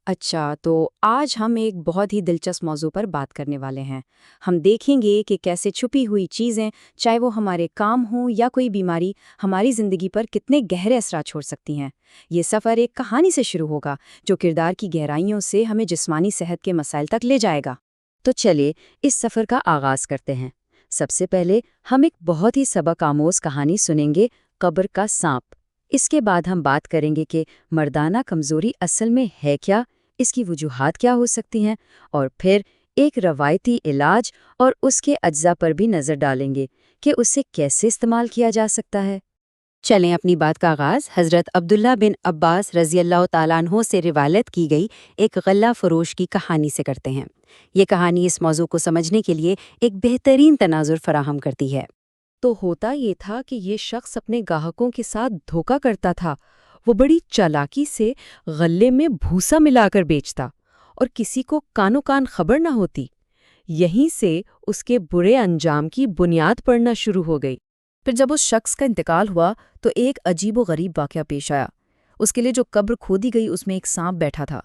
اچھا، تو آج ہم ایک بہت ہی دلچسپ موضوع پر بات کرنے والے ہیں۔ ہم دیکھیں گے کہ کیسے چھپی ہوئی چیزیں، چاہے وہ ہمارے کام ہوں یا کوئی بیماری، ہماری زندگی پر کتنے گہرے اثرات چھوڑ سکتی ہیں۔ یہ سفر ایک کہانی سے شروع ہوگا جو کردار کی گہرائیوں سے ہمیں جسمانی صحت کے مسائل تک لے جائے گا۔ تو چلیے اس سفر کا آغاز کرتے ہیں۔ سب سے پہلے ہم ایک بہت ہی سبق آموز کہانی سنیں گے، قبر کا سانپ۔ اس کے بعد ہم بات کریں گے کہ مردانہ کمزوری اصل میں ہے کیا، اس کی وجوہات کیا ہو سکتی ہیں، اور پھر ایک روایتی علاج اور اس کے اجزاء پر بھی نظر ڈالیں گے کہ اسے کیسے استعمال کیا جا سکتا ہے۔ چلیں اپنی بات کا آغاز حضرت عبداللہ بن عباس رضی اللہ تعالیٰ عنہ سے روایت کی گئی ایک غلہ فروش کی کہانی سے کرتے ہیں۔ یہ کہانی اس موضوع کو سمجھنے کے لیے ایک بہترین تناظر فراہم کرتی ہے۔ تو ہوتا یہ تھا کہ یہ شخص اپنے گاہکوں کے ساتھ دھوکہ کرتا تھا۔ وہ بڑی چالاکی سے غلے میں بھوسا ملا کر بیچتا اور کسی کو کانوں کان خبر نہ ہوتی۔ یہیں سے اس کے برے انجام کی بنیاد پڑنا شروع ہو گئی۔ پھر جب اس شخص کا انتقال ہوا تو ایک عجیب و غریب واقعہ پیش آیا۔ اس کے لیے جو قبر کھودی گئی اس میں ایک سانپ بیٹھا تھا۔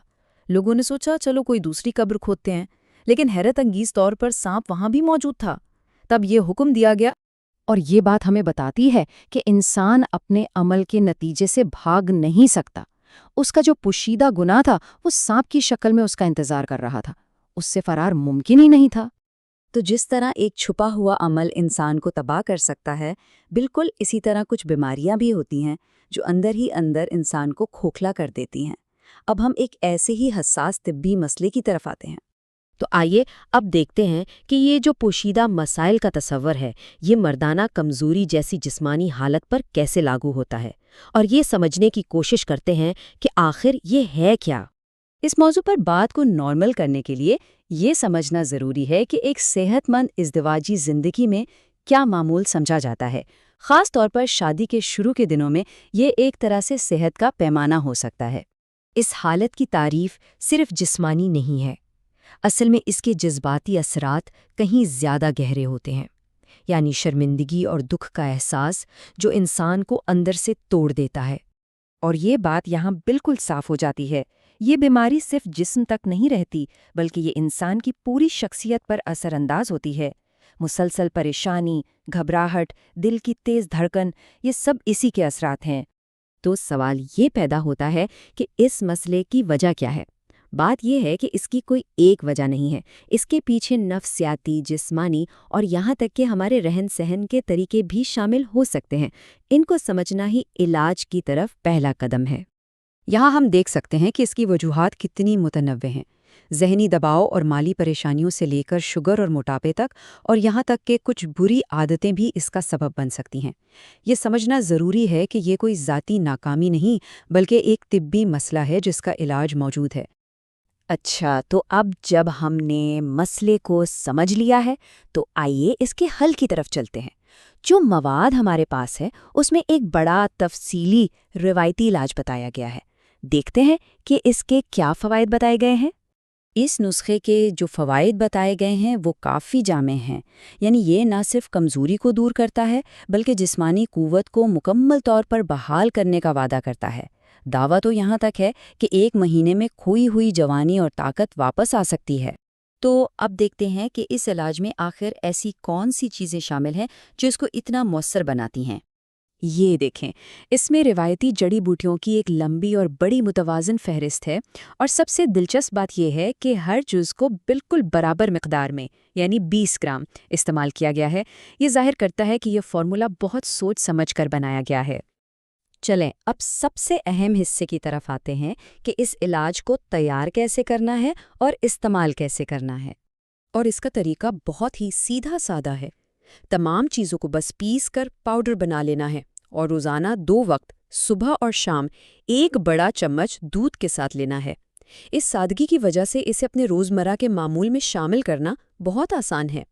لوگوں نے سوچا چلو کوئی دوسری قبر کھودتے ہیں، لیکن حیرت انگیز طور پر سانپ وہاں بھی موجود تھا۔ تب یہ حکم دیا گیا، اور یہ بات ہمیں بتاتی ہے کہ انسان اپنے عمل کے نتیجے سے بھاگ نہیں سکتا۔ اس کا جو پوشیدہ گناہ تھا وہ سانپ کی شکل میں اس کا انتظار کر رہا تھا۔ اس سے فرار ممکن ہی نہیں تھا۔ تو جس طرح ایک چھپا ہوا عمل انسان کو تباہ کر سکتا ہے، بالکل اسی طرح کچھ بیماریاں بھی ہوتی ہیں جو اندر ہی اندر انسان کو کھوکھلا کر دیتی ہیں۔ اب ہم ایک ایسے ہی حساس طبی مسئلے کی طرف آتے ہیں۔ تو آئیے اب دیکھتے ہیں کہ یہ جو پوشیدہ مسائل کا تصور ہے یہ مردانہ کمزوری جیسی جسمانی حالت پر کیسے لاگو ہوتا ہے، اور یہ سمجھنے کی کوشش کرتے ہیں کہ آخر یہ ہے کیا۔ اس موضوع پر بات کو نارمل کرنے کے لیے یہ سمجھنا ضروری ہے کہ ایک صحت مند ازدواجی زندگی میں کیا معمول سمجھا جاتا ہے۔ خاص طور پر شادی کے شروع کے دنوں میں یہ ایک طرح سے صحت کا پیمانہ ہو سکتا ہے۔ اس حالت کی تعریف صرف جسمانی نہیں ہے، اصل میں اس کے جذباتی اثرات کہیں زیادہ گہرے ہوتے ہیں، یعنی شرمندگی اور دکھ کا احساس جو انسان کو اندر سے توڑ دیتا ہے۔ اور یہ بات یہاں بالکل صاف ہو جاتی ہے، یہ بیماری صرف جسم تک نہیں رہتی بلکہ یہ انسان کی پوری شخصیت پر اثر انداز ہوتی ہے۔ مسلسل پریشانی، گھبراہٹ، دل کی تیز دھڑکن، یہ سب اسی کے اثرات ہیں۔ تو سوال یہ پیدا ہوتا ہے کہ اس مسئلے کی وجہ کیا ہے؟ بات یہ ہے کہ اس کی کوئی ایک وجہ نہیں ہے، اس کے پیچھے نفسیاتی، جسمانی اور یہاں تک کہ ہمارے رہن سہن کے طریقے بھی شامل ہو سکتے ہیں۔ ان کو سمجھنا ہی علاج کی طرف پہلا قدم ہے۔ یہاں ہم دیکھ سکتے ہیں کہ اس کی وجوہات کتنی متنوع ہیں، ذہنی دباؤ اور مالی پریشانیوں سے لے کر شوگر اور موٹاپے تک، اور یہاں تک کہ کچھ بری عادتیں بھی اس کا سبب بن سکتی ہیں۔ یہ سمجھنا ضروری ہے کہ یہ کوئی ذاتی ناکامی نہیں بلکہ ایک طبی مسئلہ ہے جس کا علاج موجود ہے۔ اچھا، تو اب جب ہم نے مسئلے کو سمجھ لیا ہے تو آئیے اس کے حل کی طرف چلتے ہیں۔ جو مواد ہمارے پاس ہے اس میں ایک بڑا تفصیلی روایتی علاج بتایا گیا ہے۔ دیکھتے ہیں کہ اس کے کیا فوائد بتائے گئے ہیں۔ اس نسخے کے جو فوائد بتائے گئے ہیں وہ کافی جامع ہیں، یعنی یہ نہ صرف کمزوری کو دور کرتا ہے بلکہ جسمانی قوت کو مکمل طور پر بحال کرنے کا وعدہ کرتا ہے۔ دعویٰ تو یہاں تک ہے کہ 1 مہینے میں کھوئی ہوئی جوانی اور طاقت واپس آ سکتی ہے۔ تو اب دیکھتے ہیں کہ اس علاج میں آخر ایسی کون سی چیزیں شامل ہیں جو اس کو اتنا مؤثر بناتی ہیں۔ یہ دیکھیں، اس میں روایتی جڑی بوٹیوں کی ایک لمبی اور بڑی متوازن فہرست ہے، اور سب سے دلچسپ بات یہ ہے کہ ہر جز کو بالکل برابر مقدار میں یعنی 20 گرام استعمال کیا گیا ہے۔ یہ ظاہر کرتا ہے کہ یہ فارمولا بہت سوچ سمجھ کر بنایا گیا ہے۔ چلیں اب سب سے اہم حصے کی طرف آتے ہیں کہ اس علاج کو تیار کیسے کرنا ہے اور استعمال کیسے کرنا ہے۔ اور اس کا طریقہ بہت ہی سیدھا سادہ ہے۔ تمام چیزوں کو بس پیس کر پاؤڈر بنا لینا ہے، اور روزانہ 2 وقت صبح اور شام 1 بڑا چمچ دودھ کے ساتھ لینا ہے۔ اس سادگی کی وجہ سے اسے اپنے روزمرہ کے معمول میں شامل کرنا بہت آسان ہے۔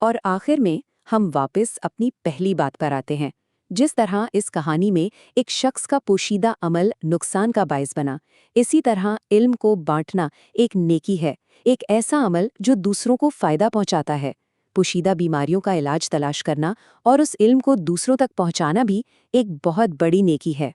اور آخر میں ہم واپس اپنی پہلی بات پر آتے ہیں۔ جس طرح اس کہانی میں ایک شخص کا پوشیدہ عمل نقصان کا باعث بنا، اسی طرح علم کو بانٹنا ایک نیکی ہے، ایک ایسا عمل جو دوسروں کو فائدہ پہنچاتا ہے۔ پوشیدہ بیماریوں کا علاج تلاش کرنا اور اس علم کو دوسروں تک پہنچانا بھی ایک بہت بڑی نیکی ہے۔